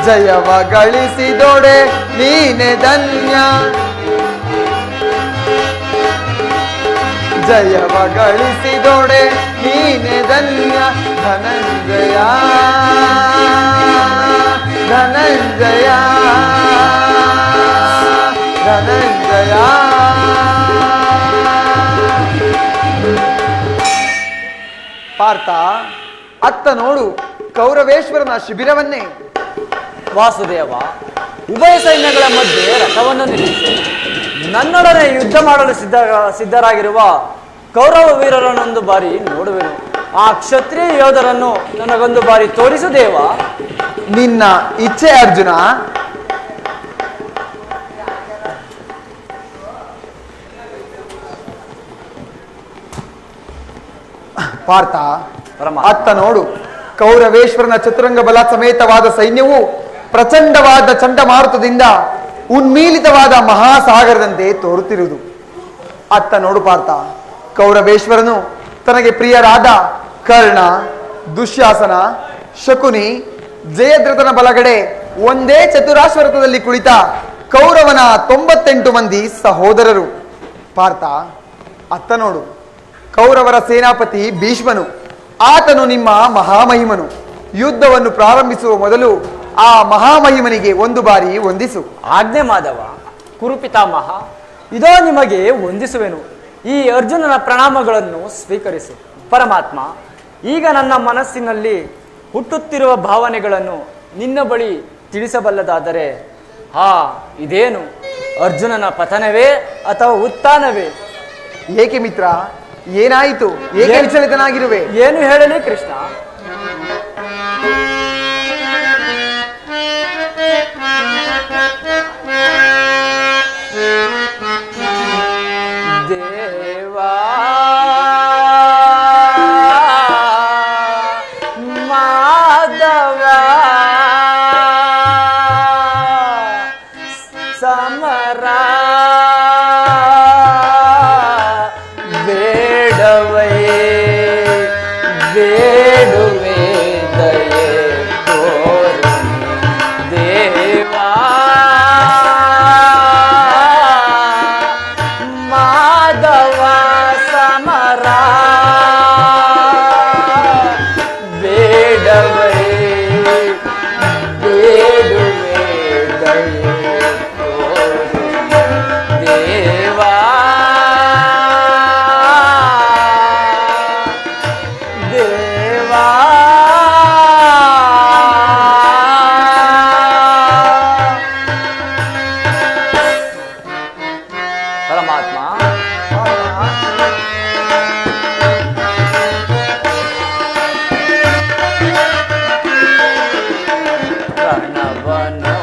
ಜಯವ ಗಳಿಸಿದೊಡೆ ನೀನೆ ಧನ್ಯ ಜಯವ ಗಳಿಸಿದೊಡೆ ನೀನೆ ಧನ್ಯ ಧನಂಜಯ ಧನಂಜಯ ಧನಂಜಯ ಪಾರ್ಥ ಅತ್ತ ನೋಡು ಕೌರವೇಶ್ವರನ ಶಿಬಿರವನ್ನೇ. ವಾಸುದೇವ, ಉಭಯ ಸೈನ್ಯಗಳ ಮಧ್ಯೆ ರಥವನ್ನು ನಿಲ್ಲಿಸಿ ನನ್ನೊಡನೆ ಯುದ್ಧ ಮಾಡಲು ಸಿದ್ಧರಾಗಿರುವ ಕೌರವ ವೀರರನ್ನೊಂದು ಬಾರಿ ನೋಡುವೆನು. ಆ ಕ್ಷತ್ರಿಯ ಯೋಧರನ್ನು ನನಗೊಂದು ಬಾರಿ ತೋರಿಸು ದೇವ. ನಿನ್ನ ಇಚ್ಛೆ ಅರ್ಜುನ. ಪಾರ್ಥ, ಅತ್ತ ನೋಡು ಕೌರವೇಶ್ವರನ ಚತುರಂಗ ಬಲ ಸಮೇತವಾದ ಸೈನ್ಯವು ಪ್ರಚಂಡವಾದ ಚಂಡಮಾರುತದಿಂದ ಉನ್ಮೀಲಿತವಾದ ಮಹಾಸಾಗರದಂತೆ ತೋರುತ್ತಿರುವುದು. ಅತ್ತ ನೋಡು ಪಾರ್ಥ, ಕೌರವೇಶ್ವರನು ತನಗೆ ಪ್ರಿಯರಾದ ಕರ್ಣ, ದುಶ್ಯಾಸನ, ಶಕುನಿ, ಜಯದ್ರಥನ ಬಲಗಡೆ ಒಂದೇ ಚತುರಾಶ್ವರಥದಲ್ಲಿ ಕುಳಿತ ಕೌರವನ 98 ಮಂದಿ ಸಹೋದರರು. ಪಾರ್ಥ, ಅತ್ತ ನೋಡು ಕೌರವರ ಸೇನಾಪತಿ ಭೀಷ್ಮನು. ಆತನು ನಿಮ್ಮ ಮಹಾಮಹಿಮನು. ಯುದ್ಧವನ್ನು ಪ್ರಾರಂಭಿಸುವ ಮೊದಲು ಆ ಮಹಾಮಹಿಮನಿಗೆ ಒಂದು ಬಾರಿ ವಂದಿಸು. ಆಜ್ಞೆ ಮಾಧವ. ಕುರುಪಿತಾಮಹ, ಇದೋ ನಿಮಗೆ ವಂದಿಸುವೆನು. ಈ ಅರ್ಜುನನ ಪ್ರಣಾಮಗಳನ್ನು ಸ್ವೀಕರಿಸು. ಪರಮಾತ್ಮ, ಈಗ ನನ್ನ ಮನಸ್ಸಿನಲ್ಲಿ ಹುಟ್ಟುತ್ತಿರುವ ಭಾವನೆಗಳನ್ನು ನಿನ್ನ ಬಳಿ ತಿಳಿಸಬಲ್ಲದಾದರೆ ಇದೇನು ಅರ್ಜುನನ ಪತನವೇ ಅಥವಾ ಉತ್ಥಾನವೇ? ಏಕೆ ಮಿತ್ರ, ಏನಾಯಿತು? ಏಕೆ ವಿಚಲಿತನಾಗಿರುವೆ? ಏನು ಹೇಳಲಿ ಕೃಷ್ಣ? ದೇವಾ ಮಾಧವ ಸಮರ ಬೇಡವೇ ಬೇಡುವೆ ದಯೆ ತೋರು ದೇವಾ ಮಾಧವ ಸಮರ ಬೇಡವೇ ಬೇಡುವೆ ದಯೆ ತೋರು ದೇವಾ ದೇವಾ ಪರಮಾತ್ಮ, ಪ್ರಣವನೋ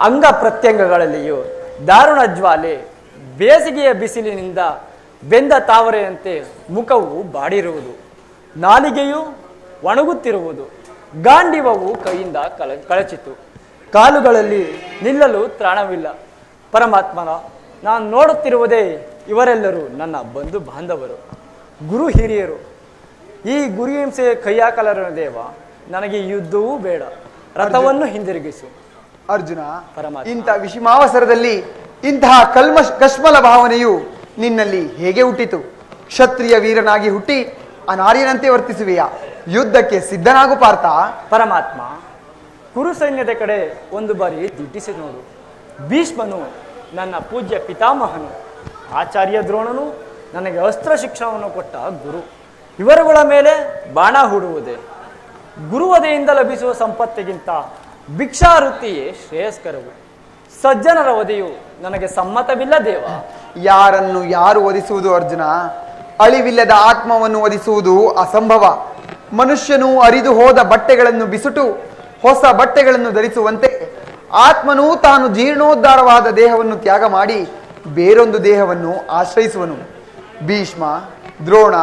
ಅಂಗ ಪ್ರತ್ಯಂಗಗಳಲ್ಲಿಯೂ ದಾರುಣ ಜ್ವಾಲೆ, ಬೇಸಿಗೆಯ ಬಿಸಿಲಿನಿಂದ ಬೆಂದ ತಾವರೆಯಂತೆ ಮುಖವು ಬಾಡಿರುವುದು, ನಾಲಿಗೆಯು ಒಣಗುತ್ತಿರುವುದು, ಗಾಂಡಿವವು ಕೈಯಿಂದ ಕಳಚಿತು, ಕಾಲುಗಳಲ್ಲಿ ನಿಲ್ಲಲು ತ್ರಾಣವಿಲ್ಲ. ಪರಮಾತ್ಮನ, ನಾನು ನೋಡುತ್ತಿರುವುದೇ ಇವರೆಲ್ಲರೂ ನನ್ನ ಬಂಧು ಬಾಂಧವರು, ಗುರು ಹಿರಿಯರು. ಈ ಗುರುಹಿಂಸೆಯ ಕೈಯಾಕಲರ ದೇವ, ನನಗೆ ಯುದ್ಧವೂ ಬೇಡ, ರಥವನ್ನು ಹಿಂದಿರುಗಿಸು. ಅರ್ಜುನ, ಪರಮಾತ್ಮ. ಇಂಥ ವಿಷಮಾವಸರದಲ್ಲಿ ಇಂತಹ ಕಶ್ಮಲ ಭಾವನೆಯು ನಿನ್ನಲ್ಲಿ ಹೇಗೆ ಹುಟ್ಟಿತು? ಕ್ಷತ್ರಿಯ ವೀರನಾಗಿ ಹುಟ್ಟಿ ಅನಾರ್ಯನಂತೆ ವರ್ತಿಸುವೆಯಾ? ಯುದ್ಧಕ್ಕೆ ಸಿದ್ಧನಾಗು ಪಾರ್ಥ. ಪರಮಾತ್ಮ, ಕುರು ಸೈನ್ಯದ ಕಡೆ ಒಂದು ಬಾರಿ ದಿಟ್ಟಿಸಿ ನೋಡು. ಭೀಷ್ಮನು ನನ್ನ ಪೂಜ್ಯ ಪಿತಾಮಹನು, ಆಚಾರ್ಯ ದ್ರೋಣನು ನನಗೆ ಅಸ್ತ್ರ ಶಿಕ್ಷಣವನ್ನು ಕೊಟ್ಟ ಗುರು. ಇವರುಗಳ ಮೇಲೆ ಬಾಣ ಹೂಡುವುದೇ? ಗುರುವದೆಯಿಂದ ಲಭಿಸುವ ಸಂಪತ್ತಿಗಿಂತ ಭಿಕ್ಷಾವೃತ್ತಿಯೇ ಶ್ರೇಯಸ್ಕರವು. ಸಜ್ಜನರ ವಧೆಯು ನನಗೆ ಸಮ್ಮತವಿಲ್ಲ ದೇವ. ಯಾರನ್ನು ಯಾರು ವಧಿಸುವುದು ಅರ್ಜುನ? ಅಳಿವಿಲ್ಲದ ಆತ್ಮವನ್ನು ವಧಿಸುವುದು ಅಸಂಭವ. ಮನುಷ್ಯನು ಅರಿದು ಹೋದ ಬಟ್ಟೆಗಳನ್ನು ಬಿಸುಟು ಹೊಸ ಬಟ್ಟೆಗಳನ್ನು ಧರಿಸುವಂತೆ ಆತ್ಮನು ತಾನು ಜೀರ್ಣೋದ್ಧಾರವಾದ ದೇಹವನ್ನು ತ್ಯಾಗ ಮಾಡಿ ಬೇರೊಂದು ದೇಹವನ್ನು ಆಶ್ರಯಿಸುವನು. ಭೀಷ್ಮ, ದ್ರೋಣ,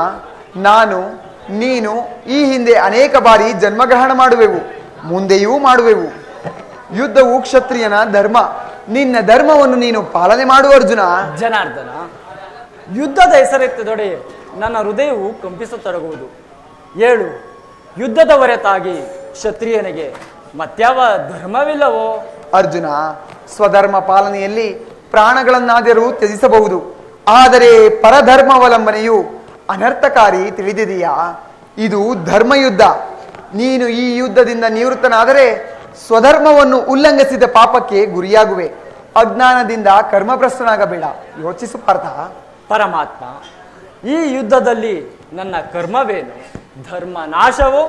ನಾನು, ನೀನು ಈ ಹಿಂದೆ ಅನೇಕ ಬಾರಿ ಜನ್ಮಗ್ರಹಣ ಮಾಡುವೆವು, ಮುಂದೆಯೂ ಮಾಡುವೆವು. ಯುದ್ಧವು ಕ್ಷತ್ರಿಯನ ಧರ್ಮ. ನಿನ್ನ ಧರ್ಮವನ್ನು ನೀನು ಪಾಲನೆ ಮಾಡು ಅರ್ಜುನ. ಜನಾರ್ದನ, ಯುದ್ಧದ ಹೆಸರೆತ್ತದೊಡೆ ನನ್ನ ಹೃದಯವು ಕಂಪಿಸತೊಡಗುವುದು. ಏಳು, ಯುದ್ಧದ ಹೊರತಾಗಿ ಕ್ಷತ್ರಿಯನಿಗೆ ಮತ್ಯಾವ ಧರ್ಮವಿಲ್ಲವೋ? ಅರ್ಜುನ, ಸ್ವಧರ್ಮ ಪಾಲನೆಯಲ್ಲಿ ಪ್ರಾಣಗಳನ್ನಾದರೂ ತ್ಯಜಿಸಬಹುದು, ಆದರೆ ಪರಧರ್ಮಾವಲಂಬನೆಯು ಅನರ್ಥಕಾರಿ, ತಿಳಿದಿದೆಯಾ? ಇದು ಧರ್ಮಯುದ್ಧ. ನೀನು ಈ ಯುದ್ಧದಿಂದ ನಿವೃತ್ತನಾದರೆ ಸ್ವಧರ್ಮವನ್ನು ಉಲ್ಲಂಘಿಸಿದ ಪಾಪಕ್ಕೆ ಗುರಿಯಾಗುವೆ. ಅಜ್ಞಾನದಿಂದ ಕರ್ಮಭ್ರಷ್ಟನಾಗಬೇಡ, ಯೋಚಿಸು ಪಾರ್ಥ. ಪರಮಾತ್ಮ, ಈ ಯುದ್ಧದಲ್ಲಿ ನನ್ನ ಕರ್ಮವೇನು? ಧರ್ಮ ನಾಶವೋ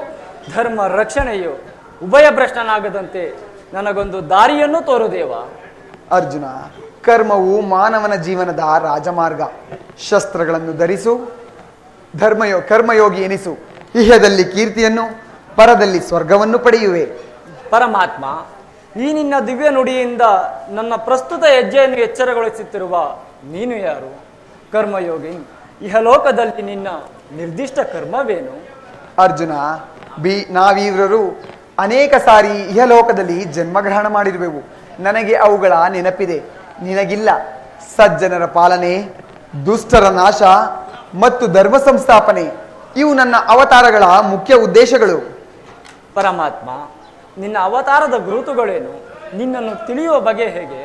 ಧರ್ಮ ರಕ್ಷಣೆಯೋ? ಉಭಯ ಭ್ರಷ್ಟನಾಗದಂತೆ ನನಗೊಂದು ದಾರಿಯನ್ನು ತೋರುದೇವ. ಅರ್ಜುನ, ಕರ್ಮವು ಮಾನವನ ಜೀವನದ ರಾಜಮಾರ್ಗ. ಶಸ್ತ್ರಗಳನ್ನು ಧರಿಸು, ಕರ್ಮಯೋಗಿ ಎನಿಸು. ಇಹದಲ್ಲಿ ಕೀರ್ತಿಯನ್ನು, ಪರದಲ್ಲಿ ಸ್ವರ್ಗವನ್ನು ಪಡೆಯುವೆ. ಪರಮಾತ್ಮ, ಈ ನಿನ್ನ ದಿವ್ಯ ನುಡಿಯಿಂದ ನನ್ನ ಪ್ರಸ್ತುತ ಹೆಜ್ಜೆಯನ್ನು ಎಚ್ಚರಗೊಳಿಸುತ್ತಿರುವ ನೀನು ಯಾರು? ಕರ್ಮಯೋಗಿ, ಇಹಲೋಕದಲ್ಲಿ ನಿನ್ನ ನಿರ್ದಿಷ್ಟ ಕರ್ಮವೇನು? ಅರ್ಜುನ, ನಾವೀವರರು ಅನೇಕ ಸಾರಿ ಇಹಲೋಕದಲ್ಲಿ ಜನ್ಮಗ್ರಹಣ ಮಾಡಿರುವೆವು. ನನಗೆ ಅವುಗಳ ನೆನಪಿದೆ, ನಿನಗಿಲ್ಲ. ಸಜ್ಜನರ ಪಾಲನೆ, ದುಷ್ಟರ ನಾಶ ಮತ್ತು ಧರ್ಮ ಸಂಸ್ಥಾಪನೆ ಇವು ನನ್ನ ಅವತಾರಗಳ ಮುಖ್ಯ ಉದ್ದೇಶಗಳು. ಪರಮಾತ್ಮ, ನಿನ್ನ ಅವತಾರದ ಗುರುತುಗಳೇನು? ನಿನ್ನನ್ನು ತಿಳಿಯುವ ಬಗೆ ಹೇಗೆ?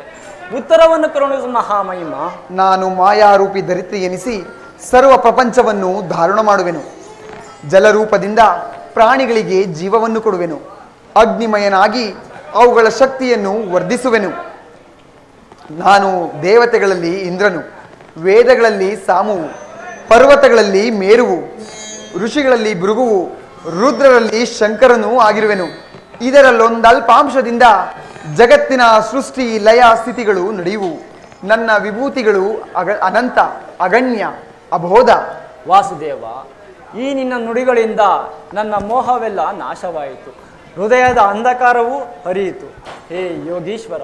ಉತ್ತರವನ್ನು ಕರುಣಿಸು ಮಹಾಮಹಿಮ. ನಾನು ಮಾಯಾರೂಪಿ ಧರಿತ್ರಿ ಎನಿಸಿ ಸರ್ವ ಪ್ರಪಂಚವನ್ನು ಧಾರಣ ಮಾಡುವೆನು. ಜಲರೂಪದಿಂದ ಪ್ರಾಣಿಗಳಿಗೆ ಜೀವವನ್ನು ಕೊಡುವೆನು. ಅಗ್ನಿಮಯನಾಗಿ ಅವುಗಳ ಶಕ್ತಿಯನ್ನು ವರ್ಧಿಸುವೆನು. ನಾನು ದೇವತೆಗಳಲ್ಲಿ ಇಂದ್ರನು, ವೇದಗಳಲ್ಲಿ ಸಾಮುವು, ಪರ್ವತಗಳಲ್ಲಿ ಮೇರುವು, ಋಷಿಗಳಲ್ಲಿ ಭೃಗುವು, ರುದ್ರರಲ್ಲಿ ಶಂಕರನೂ ಆಗಿರುವೆನು. ಇದರಲ್ಲೊಂದಲ್ಪಾಂಶದಿಂದ ಜಗತ್ತಿನ ಸೃಷ್ಟಿ ಲಯ ಸ್ಥಿತಿಗಳು ನಡೆಯುವು. ನನ್ನ ವಿಭೂತಿಗಳು ಅನಂತ, ಅಗಣ್ಯ, ಅಬೋಧ. ವಾಸುದೇವ, ಈ ನಿನ್ನ ನುಡಿಗಳಿಂದ ನನ್ನ ಮೋಹವೆಲ್ಲ ನಾಶವಾಯಿತು, ಹೃದಯದ ಅಂಧಕಾರವೂ ಹರಿಯಿತು. ಹೇ ಯೋಗೀಶ್ವರ,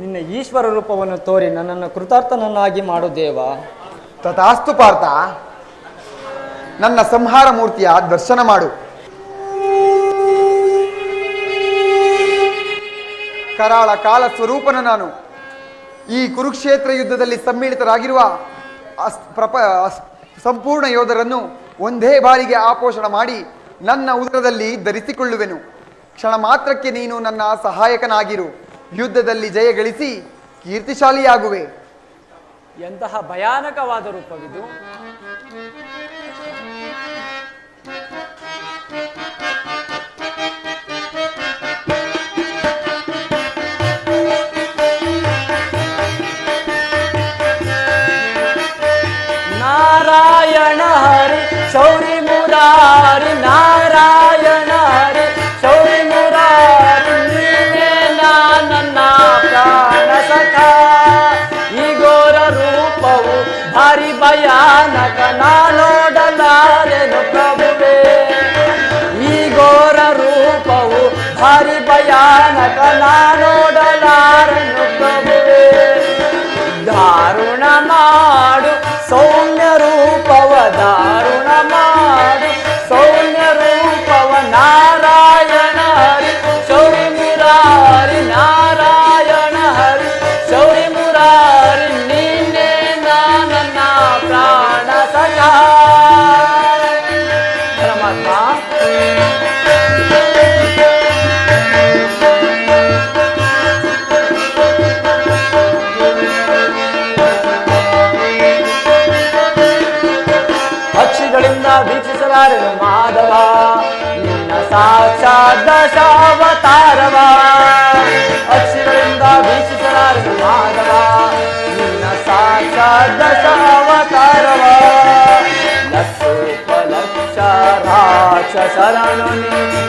ನಿನ್ನ ಈಶ್ವರ ರೂಪವನ್ನು ತೋರಿ ನನ್ನನ್ನು ಕೃತಾರ್ಥನನ್ನಾಗಿ ಮಾಡು ದೇವ. ತಥಾಸ್ತು ಪಾರ್ಥ. ನನ್ನ ಸಂಹಾರ ಮೂರ್ತಿಯ ದರ್ಶನ ಮಾಡು. ಕರಾಳ ಕಾಲ ಸ್ವರೂಪನ ನಾನು. ಈ ಕುರುಕ್ಷೇತ್ರ ಯುದ್ಧದಲ್ಲಿ ಸಮ್ಮಿಳಿತರಾಗಿರುವ ಸಂಪೂರ್ಣ ಯೋಧರನ್ನು ಒಂದೇ ಬಾರಿಗೆ ಆಪೋಷಣ ಮಾಡಿ ನನ್ನ ಉದರದಲ್ಲಿ ಧರಿಸಿಕೊಳ್ಳುವೆನು. ಕ್ಷಣ ಮಾತ್ರಕ್ಕೆ ನೀನು ನನ್ನ ಸಹಾಯಕನಾಗಿರು. ಯುದ್ಧದಲ್ಲಿ ಜಯ ಗಳಿಸಿ ಕೀರ್ತಿಶಾಲಿಯಾಗುವೆ. ಎಂತಹ ಭಯಾನಕವಾದ ರೂಪವಿದು! ನಾರಾಯಣ ಹರಿ ಶೌರಿ ಮುರಾರಿ, ನಾರಾಯಣ ಹರಿ ಶೌರಿ ಮುರಾರಿ, ನೀನೇ ನನ್ನ ಪ್ರಾಣ ಸಖ. ಈ ಘೋರ ರೂಪವು ಭಾರಿ ಭಯಾನಕ, ಭಾರಿ ಭಯಾನಕ ನಾನೋಡಲಾರನು ಪ್ರಭುವೇ. ದಾರುಣ ಮಾಡು ಸೌಮ್ಯ ರೂಪವ, ದಾರುಣ ಮಾಡು ಸೌಮ್ಯ ರೂಪವ, ನಾರಾಯಣ ಹರಿ ಶೌರಿ ಮುರಾರಿ, ನಾರಾಯಣ ಹರಿ ಶೌರಿ ಮುರಾರಿ, ನೀನೇ ನನ್ನ ಪ್ರಾಣ ಸಖಾ. ಪರಮಾತ್ಮ ಪಕ್ಷಿಗಳಿಂದ ವೀಕ್ಷಿಸಲಾರೆನು ಮಾಧವ, ನಿನ್ನ ಸಾಕ್ಷಾತ್ ದಶಾವತಾರವ. ಪಕ್ಷಿಗಳಿಂದ ವೀಕ್ಷಿಸಲಾರೆನು ಮಾಧವ, ನಿನ್ನ ಸಾಕ್ಷಾತ್ ದಶಾವತಾರವ. ಲಕ್ಷೋಪಲಕ್ಷ ರಾಕ್ಷಸರನ್ನು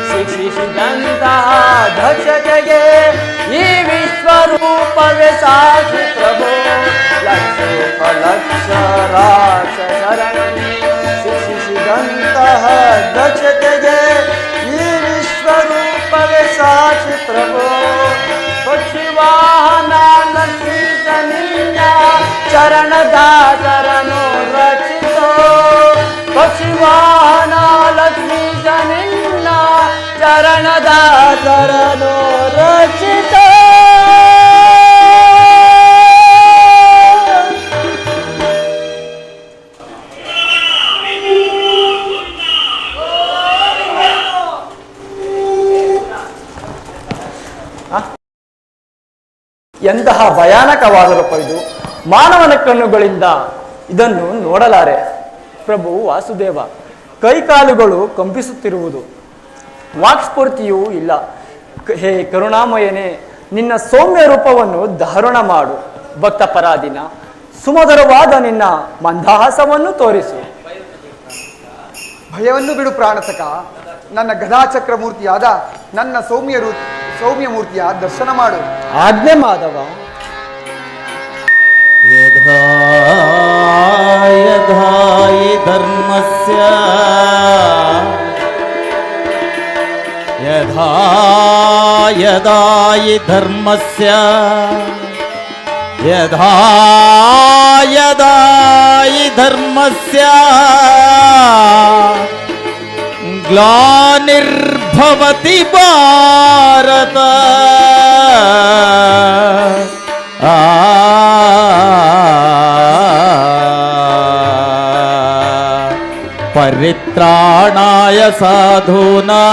ಶಿಕ್ಷಿಸಿದಂತಹ ದಕ್ಷತೆಗೆ ಈ ವಿಶ್ವರೂಪವೇ ಸಾಕ್ಷಿ ಪ್ರಭು. ಲಕ್ಷೋಪಲಕ್ಷ ರಾಕ್ಷಸರನ್ನು ಶಿಕ್ಷಿಸಿದಂತಹ ದಕ್ಷತೆಗೆ ಈ ವಿಶ್ವರೂಪವೇ ಸಾಕ್ಷಿ ಪ್ರಭು. ಪಕ್ಷಿವಾಹನ ಲಕ್ಷಿತ ನಿನ್ನ ಚರಣದಾಸರನು ರಕ್ಷಿಸೋ. ಪಕ್ಷಿವಾಹನ ಲಕ್ಷ್ಮೀಶ ನಿನ್ನ ಚರಣದಾಸರನು ರಕ್ಷಿಸೋ. ಎಂತಹ ಭಯಾನಕವಾದ ರೂಪ ಇದು! ಮಾನವನ ಕಣ್ಣುಗಳಿಂದ ಇದನ್ನು ನೋಡಲಾರೆ. ಪ್ರಭು ವಾಸುದೇವ, ಕೈಕಾಲುಗಳು ಕಂಪಿಸುತ್ತಿರುವುದು, ವಾಕ್ಸ್ಫೂರ್ತಿಯೂ ಇಲ್ಲ. ಹೇ ಕರುಣಾಮಯನೇ, ನಿನ್ನ ಸೌಮ್ಯ ರೂಪವನ್ನು ಧಾರಣ ಮಾಡು. ಭಕ್ತ ಪರಾಧೀನ, ಸುಮಧುರವಾದ ನಿನ್ನ ಮಂದಹಾಸವನ್ನು ತೋರಿಸು. ಭಯವನ್ನು ಬಿಡು ಪ್ರಾಣಸಕ. ನನ್ನ ಗದಾಚಕ್ರ ಮೂರ್ತಿಯಾದ ನನ್ನ ಸೌಮ್ಯ ಮೂರ್ತಿಯ ದರ್ಶನ ಮಾಡು. ಆಜ್ಞೆ ಮಾಧವ. ಯಥಾ ಯಥಾ ಹಿ ಧರ್ಮಸ್ಯ, ಯಥಾ ಯಥಾ ಹಿ ಧರ್ಮಸ್ಯ, ಯಥಾ ಯಥಾ ಹಿ ಧರ್ಮಸ್ಯ ಗ್ಲಾನಿರ್ಭವತಿ ಭಾರತ. ಪರಿತ್ರಾಣಾಯ ಸಾಧೂನಾಂ,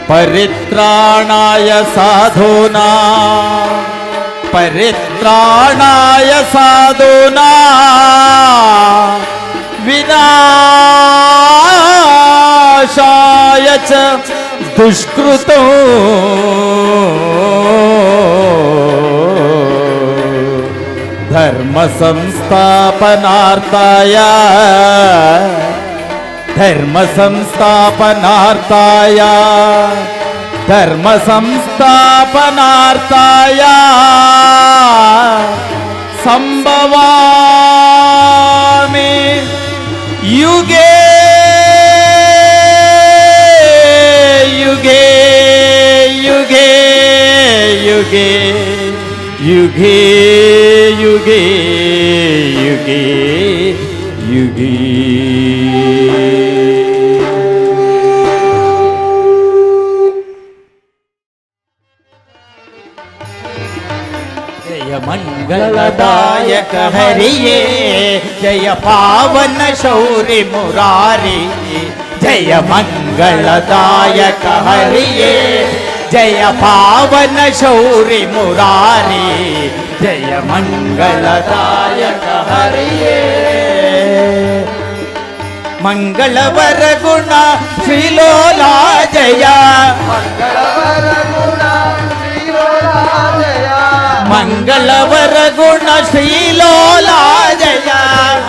ಪರಿತ್ರಾಣಾಯ ಸಾಧೂನಾಂ, ಪರಿತ್ರಾಣಾಯ ಸಾಧೂನಾಂ, ವಿನಾಶಾಯ ಚ ದುಷ್ಕೃತೋ. ಧರ್ಮ ಸಂಸ್ಥಾಪನಾರ್ಥಾಯ, ಧರ್ಮ ಸಂಸ್ಥಾಪನಾರ್ಥಾಯ, ಧರ್ಮ ಸಂಸ್ಥಾಪನಾರ್ಥಾಯ ಸಂಭವಾಮಿ ಯುಗೇ ಯುಗೇ ಯುಗೇ ಯುಗೇ ಯುಗೇ ಯುಗೇ ಯುಗೇ ಯುಗೇ. ಜಯ ಮಂಗಳದಾಯಕ ಹರಿಯೇ, ಜಯ ಪಾವನ ಶೌರಿ ಮುರಾರಿ. ಜಯ ಮಂಗಳದಾಯಕ ಹರಿಯೇ, ಜಯ ಪಾವನ ಶೌರಿ ಮುರಾರಿ. ಜಯ ಮಂಗಳದಾಯಕ ಹರಿಯೇ. ಮಂಗಳವರ ಗುಣ ಶ್ರೀಲೋಲಾ ಜಯ, ಮಂಗಳವರ ಗುಣ ಶ್ರೀಲೋಲಾ ಜಯ, ಮಂಗಳವರ ಗುಣ ಶ್ರೀಲೋಲಾ ಜಯ,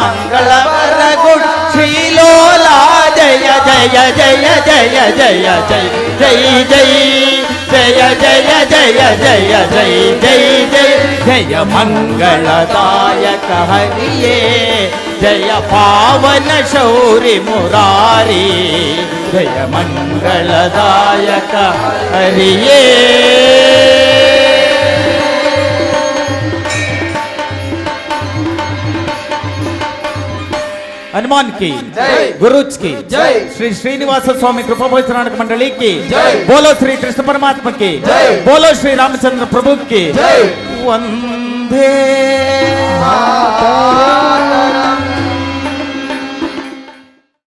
ಮಂಗಳವರ ಗುಣ ಶ್ರೀಲೋಲಾ ಜಯ. ಜಯ ಜಯ ಜಯ ಜಯ ಜಯ ಜಯ ಜಯ जय जय जय जय जय जय जय जय मंगलदायक हरिये जय पावन शौरि मुरारी जय मंगलदायक हरिये हनुमान की जय। गुरुज की जय। श्री श्रीनिवास स्वामी कृपा नाटक मंडली की जय। बोलो श्री कृष्ण परमात्मा की जय। बोलो श्री रामचंद्र प्रभु की जय। वंदे